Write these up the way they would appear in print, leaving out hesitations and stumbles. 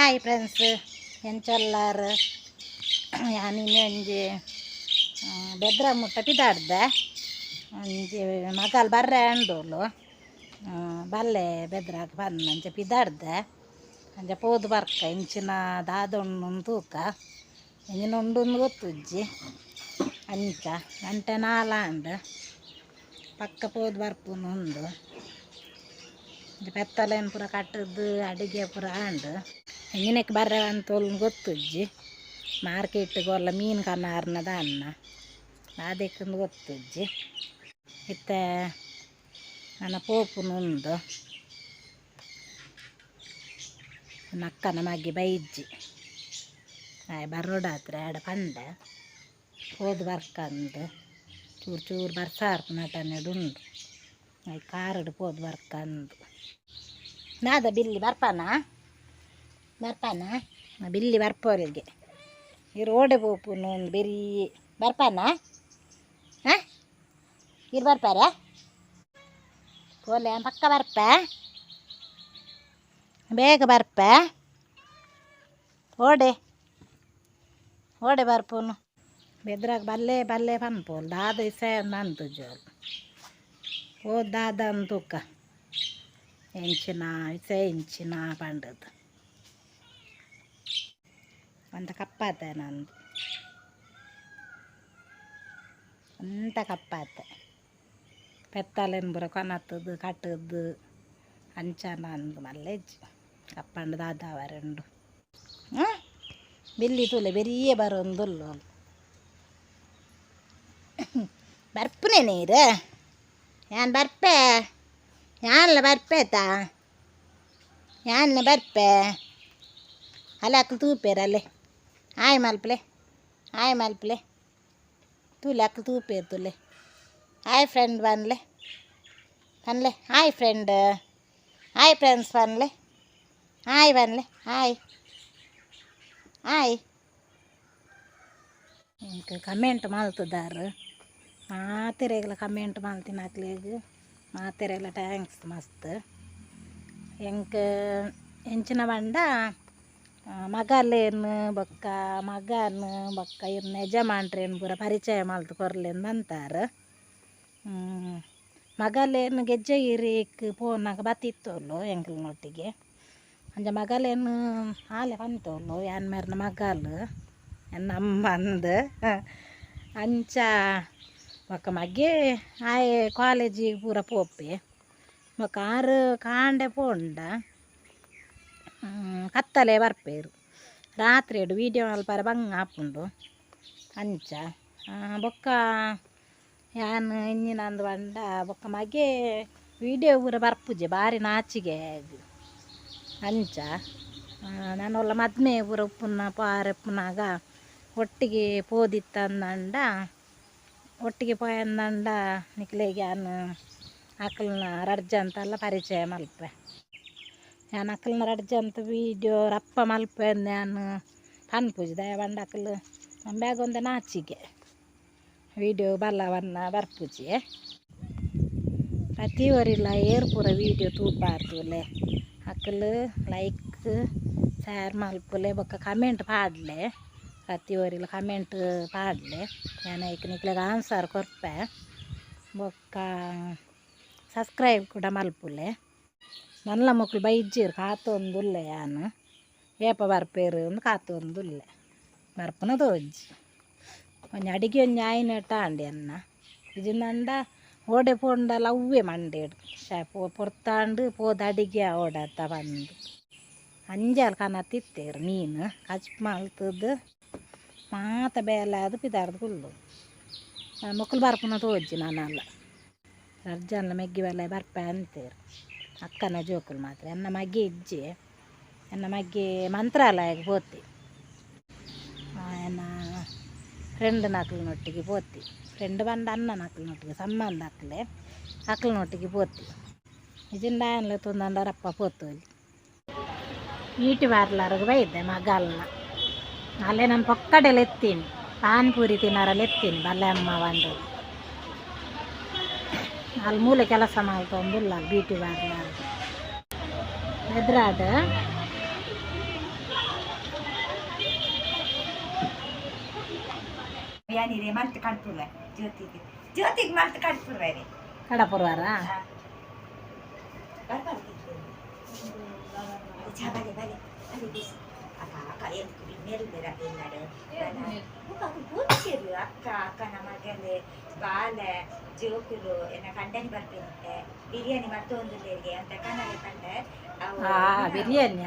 Hi friends ಎಂಚಲ್ಲಾರು ಯಾನಿನ್ನೆ ಒಂಜಿ ಬೆದ್ರ ಮುಟ್ಟ ಪಿದಾಡ್ದೆ ಒಂಜಿ ಮಗಲ್ ಬರ್ರೆ ಅಂಡೋಲು ಬಲ್ಲೆ ಬೆದ್ರಾಗ ಬಂದು ಅಂಚೆ ಪಿದಾಡ್ದೆ ಅಂಚೆ ಪೋದು ಬರ್ಕ ಇಂಚಿನ ದಾದೊಂಡು ತೂಕ ಇಂಚಿನ ಗೊತ್ತುಜ್ಜಿ ಅಂಚ ಗಂಟೆ ನಾಲಾಂಡು ಪಕ್ಕ ಪೋದು ಬರ್ಪುನು ಉಂಡು ಪೆತ್ತಲೇನು ಪೂರ ಕಟ್ಟದ್ದು ಅಡಿಗೆ ಪೂರ ಆಂಡು ಎಂಗಿನಕ್ಕೆ ಬರ್ರೆ ಅಂತೋಲು ಗೊತ್ತುಜ್ಜಿ ಮಾರ್ಕೆಟ್ಗೆಲ್ಲ ಮೀನು ಕನ್ನಾರ್ನದ ಅನ್ನ ಅದಕ್ಕಂದು ಗೊತ್ತುಜ್ಜಿ ಇತ್ತೆ ನನ್ನ ಪೋಪುನು ಉಂಡು ನಕ್ಕನ ಮಗ್ಗಿ ಬೈಜ್ಜಿ ಬರ್ರೋಡಾತ್ರೆ ಆಡ ಪಂಡ ಹೋದ್ ಬರ್ಕಂದು ಚೂರು ಚೂರು ಬರ್ಸಾರ್ಪು ನಟನೆಡು ಉಂಡು ಕಾರಡು ಪೋದು ಬರ್ಕಂದು ನಾದ ಬಿಲ್ಲಿ ಬರ್ಪಾನ ಬಿಲ್ಲಿ ಬರ್ಪೋರಿಗೆ ಇರು ಓಡೆ ಪೋಪುನು ಒಂದು ಬೆರಿ ಬರ್ಪಾನ ಹಾಂ ಇರು ಬರ್ಪಾರ ಕೋಲೆ ಪಕ್ಕ ಬರ್ಪ ಬೇಗ ಬರ್ಪ ಓಡೆ ಬರ್ಪುನು ಬೆದ್ರಾಗ ಬಲ್ಲೆ ಪನ್ಪೋಲ್ ದಾದ ಇಸ ಅಂತು ಜೋಲು ಹೋದ ದಾದ ಅಂತೂಕ ಎಂಚಿನ ಇಸ ಇಂಚಿನ ಪಂಡದು ಅಂತ ಕಪ್ಪಾತೆ ನಂದು ಅಂತ ಕಪ್ಪಾತೆ ಪೆತ್ತಲೆನ್ ಬುರ ಕೊನತ್ತದು ಕಟ್ಟದ್ದು ಅಂಚನ ಅಂದು ಮಲ್ಲೆಜ್ಜಿ ಕಪ್ಪಂಡು ದಾದವರೆಂಡು ಬಿಲ್ಲಿ ತುಲೆ ಬೆರಿಯೇ ಬರೋಂದುಲ್ಲು ಬರ್ಪುನೆ ನೀರು ಯಾನ್ ಬರ್ಪೆ ಯಾನ್ಲ ಬರ್ಪೇತಾ ಯಾನ್ಲ ಬರ್ಪೆ ಅಲ್ಲೇ ಅಕ್ಕಲು ತೂಪೇರಲ್ಲೇ ಆಯ್ ಮಲ್ಪಲೆ ತೂಲೆ ಅಕ್ಕಲು ತೂಪೇರು ತುಲೆ ಹಾಯ್ ಫ್ರೆಂಡ್ ಬನ್ಲೆ ಹಾಯ್ ಫ್ರೆಂಡ್ ಹಾಯ್ ಫ್ರೆಂಡ್ಸ್ ಬನ್ಲೆ ಹಾಯ್ ಇಂಕ ಕಮೆಂಟ್ ಮಲ್ತದಾರು ಮಾತೆರೆಗ್ಲ ಕಮೆಂಟ್ ಮಲ್ತಿನ ಹಾಕ್ಲಿಗೆ ಮಾತೆರೆಗ್ಲ ಟ್ಯಾಂಕ್ಸ್ ಮಸ್ತ್ ಎಂಕ ಎಂಚಿನ ಬಂಡ ಮಗಲೇನು ಮಗನು ಬೊಕ್ಕ ಇವ್ರನ್ನ ಯಜಮಾನ್ರೇನು ಪೂರ ಪರಿಚಯ ಮಲ್ತು ಕೊರ್ಲೇನು ಬಂತಾರೆ ಮಗಲೇನು ಗೆಜ್ಜೆಗಿರಿಕ್ ಪೋನಾಗ ಬತ್ತಿತ್ತೋಲು ಎಂಕ್ಲನೊಟ್ಟಿಗೆ ಅಂಚ ಮಗಲೇನು ಹಾಲೆ ಬಂತೋಲು ಯಾನ್ ಮೇರ್ನ ಮಗಲು ಎನ್ನ ಅಮ್ಮಂದು ಅಂಚ ಬೊಕ್ಕ ಮಗೆ ಆಯೆ ಕಾಲೇಜಿಗೆ ಪೂರ ಪೋಪೆ ಬೊಕ್ಕ ಆರು ಕಾಂಡೆ ಪೋಂಡ ಕತ್ತಲೆ ಬರ್ಪೇರು ರಾತ್ರಿ ಎಡು ವೀಡಿಯೋ ಮಲ್ಪರ ಬಂಗ ಹಾಪುಂಡು ಅಂಚ ಬೊಕ್ಕ ಯಾನ್ ಇಂಜಿನಂದು ಬಂಡ ಬೊಕ್ಕ ಮಗೆ ವೀಡಿಯೋ ಪೂರ ಬರ್ಪುಜೆ ಬಾರಿ ನಾಚಿಗೆ ಅಂಚ ನಾನೊಲ್ಲ ಮದ್ಮೆ ಪೂರ ಉಪ್ಪುನ ಪಾರೆಪ್ಪುನಾಗ ಒಟ್ಟಿಗೆ ಪೋದಿತ್ತಂದಂಡ ಒಟ್ಟಿಗೆ ಪೋಯಂದಂಡ ನಿಕ್ಲೆಗೆ ಯಾನು ಅಕ್ಕಲ್ನ ರಡ್ಜ ಅಂತೆಲ್ಲ ಪರಿಚಯ ಮಲ್ಪೆ ಯಾನ್ ಅಕ್ಕಲ್ನ ರಡ್ಜ ಅಂತ ವೀಡಿಯೋ ರಪ್ಪ ಮಲ್ಪೆ ನಾನು ಪನ್ಪುಜಿ ದಯ ಬಂಡ ಅಕ್ಕಲು ಬ್ಯಾಗ್ ಒಂದೇ ನಾಚಿಗೆ ವೀಡಿಯೋ ಬಲ್ಲವನ್ನ ಬರ್ಪುಜಿ ಪ್ರತಿಯೊರಿಲ್ಲ ಏರ್ ಪೂರ ವೀಡಿಯೋ ತೂಪಾರ್ತುಲೆ ಅಕ್ಕಲು ಲೈಕ್ ಶೇರ್ ಮಲ್ಪುಲೆ ಬೊಕ್ಕ ಕಮೆಂಟ್ ಪಾಡ್ಲೆ ಪ್ರತಿಯೊರಿಲ್ಲ ಕಮೆಂಟ್ ಪಾಡ್ಲೆ ನಾನು ನಿಕ್ಲೆಗೆ ಆನ್ಸರ್ ಕೊರ್ಪೆ ಬೊಕ್ಕ ಸಬ್ಸ್ಕ್ರೈಬ್ ಕೂಡ ಮಲ್ಪುಲೆ ನನ್ನ ಮಕ್ಕಳು ಬೈಜ್ಜೀರು ಕಾತೊಂದುಲ್ಲೆ ಯಾನು ಏಪ ಬರ್ಪೇರು ಒಂದು ಕಾತೊಂದುಲ್ಲೆ ಬರ್ಪುನ ತೋಜ್ಜಿ ಒಂಜಿ ಅಡಿಗೆ ಒಂಜಿ ಆಯ್ನ ಟಾಂಡಿ ಅನ್ನ ಇಜಿಂದಂಡ ಓಡೆ ಪೋಂಡಲ ಅವ್ವೆ ಮಂಡೇಡು ಪೊರ್ತಾಂಡು ಪೋದ ಅಡಿಗೆ ಓಡಾತ ಬಂದು ಅಂಜಲ್ ಕನತ್ತಿತ್ತೇರು ಮೀನು ಕಚ್ಪು ಮಲ್ತದ್ದು ಮಾತ ಬೇಲೆ ಅದು ಪಿದಾರ್ದು ಕುಲ್ಲು ಮಕ್ಕಳು ಬರ್ಪುನ ತೋಜ್ಜಿ ನಾನಲ್ಲ ಅರ್ಜನ್ಲ ಮೆಗ್ಗಿ ಬೆಲೆ ಬರ್ಪೆ ಅಂತೇರು ಅಕ್ಕನ ಜೋಕುಲು ಮಾತ್ರ ಎನ್ನ ಮಗ್ಗಿ ಇಜ್ಜಿ ಎನ್ನ ಮಗ್ಗಿ ಮಂತ್ರಾಲಯಕ್ಕೆ ಪೋತಿ ಎನ್ನ ಫ್ರೆಂಡ್ ನಕ್ಲಿನೊಟ್ಟಿಗೆ ಪೋತಿ ಫ್ರೆಂಡ್ ಬಂದ ಅನ್ನ ನಕ್ಲಿನೊಟ್ಟಿಗೆ ಸಂಬಂಧ ಅಕ್ಲಿನೊಟ್ಟಿಗೆ ಪೋತಿ ಇಜಿಂದ ಏನ್ಲ ತುಂದಂಡರಪ್ಪ ಪೋತೋಲಿ ಈಟಿ ಬಾರ್ಲಾರಿಗೆ ಬೈದೆ ಮಗಲ್ನ ಅಲ್ಲೇ ನಾನು ಪೊಕ್ಕಡೆಲ್ಲ ಎತ್ತೀನಿ ಪಾನಿಪೂರಿ ತಿನ್ನೋರಲ್ಲಿ ಎತ್ತೀನಿ ಬಲ್ಲೆ ಅಮ್ಮ ಬಂದು ಅಲ್ಲಿ ಮೂಲೆ ಕೆಲಸ ಮಾಡ್ಕೊಂಬಿಲ್ಲ ಬ್ಯೂಟಿ ಪಾರ್ಲರ್ ಎದುರಾಡ ಬಿರಿಯಾನಿ ರೇ ಮಲ್ತು ಕಡ್ಪುರ ಜ್ಯೋತಿಗೆ ಮಲ್ತು ಕಡ್ಪುರ ರೇ ಕಡಪುರವಾರ ಬಲೆ ಬಲೆ ಅಕ್ಕ ಅಕ್ಕ ಮೇರು ಬೇರೆ ಎಲ್ಲಾಡು ಪೂರ್ತಿರು ಅಕ್ಕ ಅಕ್ಕನ ಮಗಲೆ ಬಾಲೆ ಜೋಕುಲು ಎನ್ನ ಕಂಡನಿ ಬರ್ಪೇನಂತೆ ಬಿರಿಯಾನಿ ಮತ್ತೊಂದು ಬೇರೆ ಅಂತ ಕನ್ನಡ ಕಂಡೆ ಬಿರಿಯಾನಿ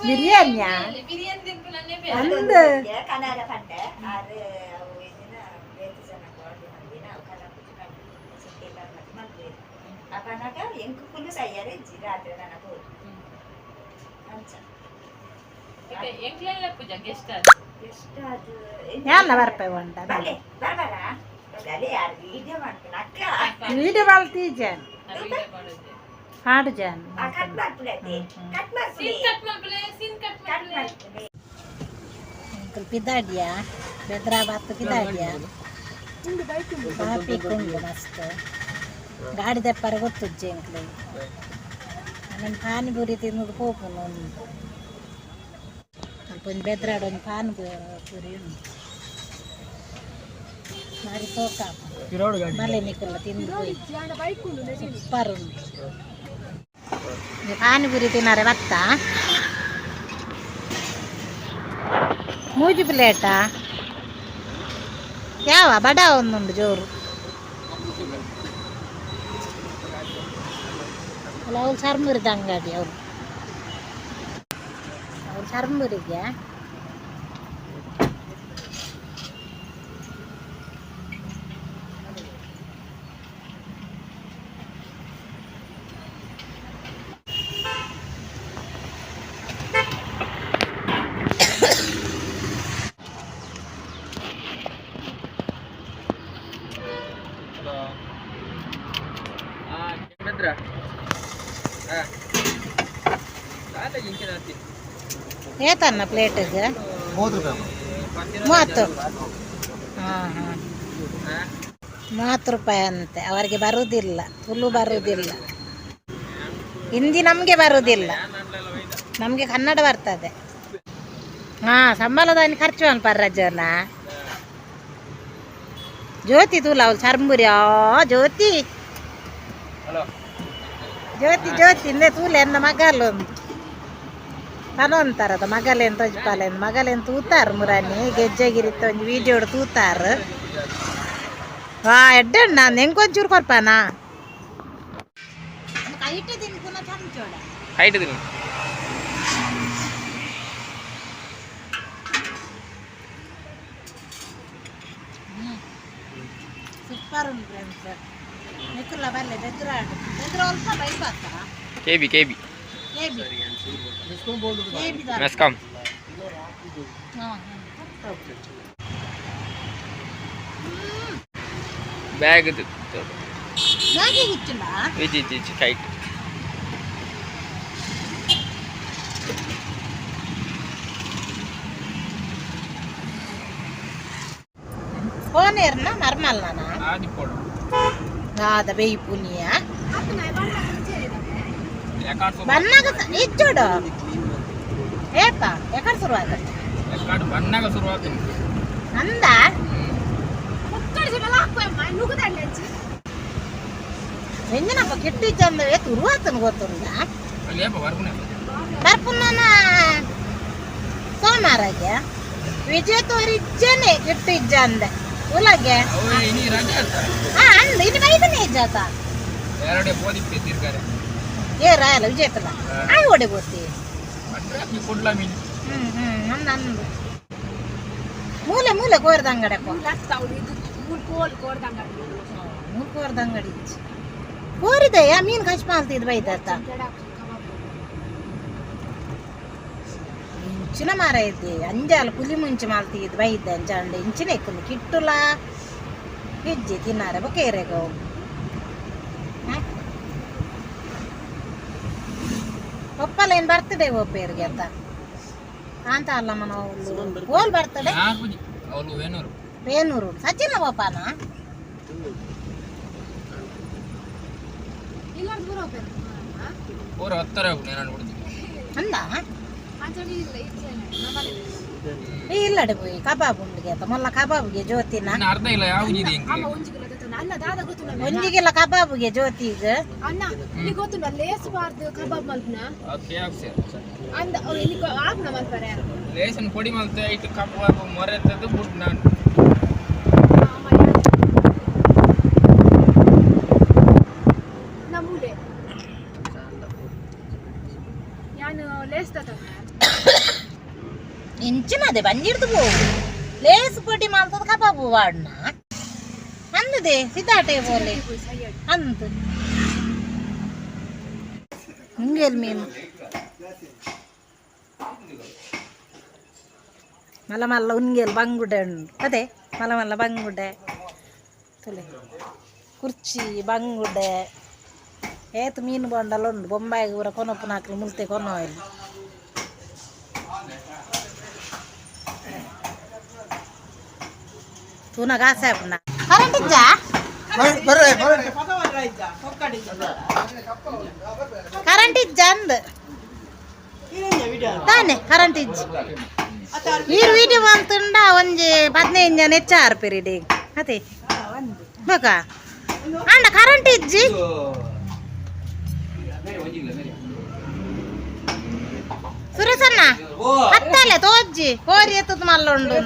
ಬಿರಿಯಾನಿಯಾ ಒಂದು ಕನ್ನಡ ಕಂಡೆ ಅದು ಬೇರೆ ಜನ ನಾವು Kannada apanaga yang kukulu saya rejira ada nana pun. Anca. Kita yang lain lah puja gestar. Gestar. Ya lah berapa wanda. Bale, barbara. Bale यार video mana nakka. Video balti jan. Hard jan. Cut mar play. Cut mar play. Sin cut mar play. Uncle pida dia. Bedra batu pida dia. Tapi kungu masta. ಗಾಡಿ ದಪ್ಪಾರ ಗೊತ್ತುಜ್ಜೆ ಅಂಕ್ಲೆ ನನ್ನ ಪಾನಿಪುರಿ ತಿನ್ನೋದು ಹೋಪುನು ಸ್ವಲ್ಪ ಒಂದು ಬೆದ್ರಾಡ ಒಂದು ಪಾನಿಪುರಿ ಉಂಟು ಮಾರಿ ತೋಕ ಮಲೆ ನಿಕ್ಕಲ್ಲ ತಿಂದು ಸೂಪರ್ ಉಂಟು ಪಾನಿಪುರಿ ತಿನ್ನಾರೆ ಬತ್ತ ಮೂಜು ಪ್ಲೇಟಾ ಯಾವ ಬಡ ಒಂದುಂಡು ಜೋರು ಅವ್ರು ಚರ್ಮುರಿದ ಅಂಗಡಿ ಅವ್ರು ಚರ್ಮುರಿಗೆ ಏತನ್ನ ಪ್ಲೇಟಿಗೆ 30 ಹಾಂ ಹಾಂ 30 ರೂಪಾಯಿ ಅಂತೆ ಅವರಿಗೆ ಬರುವುದಿಲ್ಲ ತುಳು ಬರುವುದಿಲ್ಲ ಹಿಂದಿ ನಮಗೆ ಬರುವುದಿಲ್ಲ ನಮಗೆ ಕನ್ನಡ ಬರ್ತದೆ ಹಾಂ ಸಂಬಳದಲ್ಲಿ ಖರ್ಚು ಅನ್ಪರ್ರಜ್ಜನ ಜ್ಯೋತಿ ತುಳು ಅವಳು ಚರ್ಮುರಿ ಜ್ಯೋತಿ ಜ್ಯೋತಿ ಜ್ಯೋತಿ ಇಂದೇ ತೂಲೆ ಎನ್ನ ಮಗಲೊಂದು ತನೊಂತಾರದ ಮಗಲೇನು ತಜ್ಪಾಲೇನು ಮಗಲೇನು ತೂತಾರು ಮುರಾನಿ ಗೆಜ್ಜೆಗಿರಿತ್ತ ಒಂದು ವೀಡಿಯೋ ತೂತಾರು ಎಡ್ಡೆಣ್ಣ ನಾನು ಹೆಂಗೆ ಒಂಚೂರು ಕೊರ್ಪಾನ ಹೈಟ್ ತಿನ್ನಿ ಪುನಃ ಚಮಚೋಡ ಹೈಟ್ ತಿನ್ನಿ ಸೂಪರ್ ಉಂಟು ಫ್ರೆಂಡ್ಸ್ ನಿಕ್ಕಲ್ಲ ಬಲ್ಲೆ ಬೆದ್ರಾಡು ಬೆದ್ರ ಅಲ್ಪ ಬೈಪಾತ ಕೆಬಿ ಮೆಸ್ಕಾಂ ಬ್ಯಾಗ್ ಇಚ್ಚಿ ಕೈಟ್ ಫೋನ್ ಏರ್ನ ನಾರ್ಮಲ್ ನಾನಾ ada bayi punya ಬಣ್ಣಾಗ ಇಚ್ಚೋಡು ಏಪ ಯಾಕಡೆ ಶುರುವಾತ ಬಣ್ಣಾಗ ಶುರುವಾತ ಅಂದ ಎಂಜನಪ್ಪ ಕೆಟ್ಟಿ ಚಂದವೇ ತುರುವಾತನ ಗೊತ್ತುಂಡ ಬರ್ಪುನ್ನ ಸೋಮವಾರಗೆ ವಿಜಯ ತೋರಿಜ್ಜನೆ ಕೆಟ್ಟಿ ಇಜ್ಜ ಅಂದೆ ಉಲಗೆ ಅಂದ ಇದು ಬೈದನೆ ಇಜ್ಜಾತ ಏ ರಾಯಲ್ಲ ವಿಜಯತಲ್ಲ ಆಯ್ ಓಡೆ ಬೋತಿ ನಂದು ಮೂಲೆ ಮೂಲೆ ಕೋರ್ದ ಅಂಗಡಪ್ಪ ಮೂರು ಕೋರ್ದ ಅಂಗಡಿ ಕೋರಿದೆಯ ಮೀನು ಕಚ್ ಮಾಡ್ತಿದ್ ಬೈದತ್ತ ಇಂಚಿನ ಮಾರ ಇದ್ದೆ ಅಂಜಾಲ ಪುಲಿ ಮುಂಚೆ ಮಾಡ್ತಿದ್ ಬೈದ್ದೆ ಅಂಜಾಂಡೆ ಇಂಚಿನ ಇಕ್ಕುಂಡು ಕಿಟ್ಟುಲ ಹೆಜ್ಜೆ ತಿನ್ನಾರೆ ಬೊಕೇರೆಗೋ ಒಪ್ಪಲ್ಲ ಏನು ಬರ್ತಡೆ ಒಪ್ಪೇರಿಗೆ ಅಂತ ಅಂತ ಅಲ್ಲಮ್ಮ ನಾವು ಓಲ್ ಬರ್ತಡೆ ಬೇನೂರು ಸಚಿನ ಒಪ್ಪನ ಅಂದ ಇಲ್ಲಡೆ పోయి ಕಬಾಬ್ ಉಂಡಿಗೆ ಆತ ಮೊಲ್ಲ ಕಬಾಬ್ಗೆ ಜ್ಯೋತಿನ ಇನ್ನು ಅರ್ಧ ಇಲ್ಲ ಯಾವ ಇದೆ ಒಂಜಿಗೆಲ್ಲ ಕಬಾಬ್ಗೆ ಜ್ಯೋತಿಗ ಲೇಸನ್ ಪೊಡಿ ಮಲ್ತೆ ಇಟ್ಟು ಕಬ್ಬಾಬು ಮೊರೆತ್ತದು ಬಿಟ್ಟು ನಾನು ಇಂಚಿನದೆ ಬಂದಿಡ್ದು ಪೋ ಲೇಸ್ ಪೊಡಿ ಮಾಲ್ತದ ಕಬಾಬು ವಾಡ್ನ ಅಂದದೆ ಸಿದ್ದಾಟೆ ಬೋಲೆ ಅಂದ ಹಿಂಗೇಲ್ ಮೀನು ಮಲ್ಲ ಮಲ್ಲ ಉನ್ಗೇಲ್ ಬಂಗುಡೆ ಉಂಡು ಅದೇ ಮಲ್ಲ ಮಲ್ಲ ಬಂಗುಡೆ ತುಲೆ ಕುರ್ಚಿ ಬಂಗುಡೆ ಏತು ಮೀನು ಬೊಂಡಲ್ಲ ಉಂಡು ಬೊಂಬಾಯಿಗೆ ಊರ ಕೊನೊಪ್ಪು ನಾಲ್ಕು ಮುಲ್ತೆ ಕೊನೋ ಇಲ್ಲಿ ತೂನ ಗಾಸೆ ಅಪ್ಪನ ಕರೆಂಟ್ ಇಜ್ಜ ಕರೆಂಟ್ ಇಜ್ಜ ಅಂದ ತಾನೆ ಕರೆಂಟ್ ಇಜ್ಜ ಈ ವಿಡಿಯೋ ಅಂತುಂಡ ಒಂಜಿ 15 ಜನ ಹೆಚ್ಚಾರು ಪೆರಿಡಿ ಅದೇ ಬೇಕಾ ಅಂಡ ಕರೆಂಟ್ ಇಜ್ಜಿ ಸುರೇಶಣ್ಣ ಹತ್ತಲೆ ತೋಜ್ಜಿ ಕೋರಿ ಎತ್ತದ ಮಲ್ಲೊಂಡು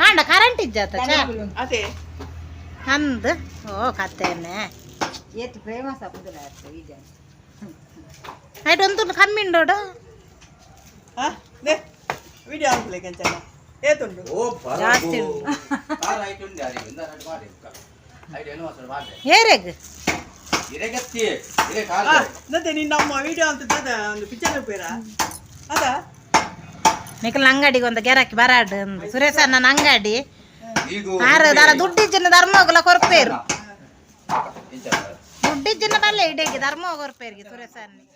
ಅಂಡ ಕರೆಂಟ್ ಇಜ್ಜಾತ ಅಂದ್ ಓ ಕತ್ತೇನೆ ಆಯ್ತು ಒಂದು ಕಮ್ಮಿ ಉಂಡೋಡು ಜಾಸ್ತಿ ಹೇರೆಗ್ ನಿಖಲ್ ಅಂಗಡಿಗೆ ಒಂದು ಗೆರಾಕಿ ಬರಾಡು ಸುರೇಶ್ ಅಣ್ಣನ ಅಂಗಡಿ ದರ ದುಡ್ಡಿಜ್ಜಿನ ಧರ್ಮೋಗಲ ಕೊರ್ಪೇರು ದುಡ್ಡಿಜ್ಜಿನ ಬಲ್ಲೆ ಇಡೇಗಿ ಧರ್ಮೋಗ ಕೊರ್ಪೇರಿಗೆ ಸುರೇಶ್ ಅಣ್ಣ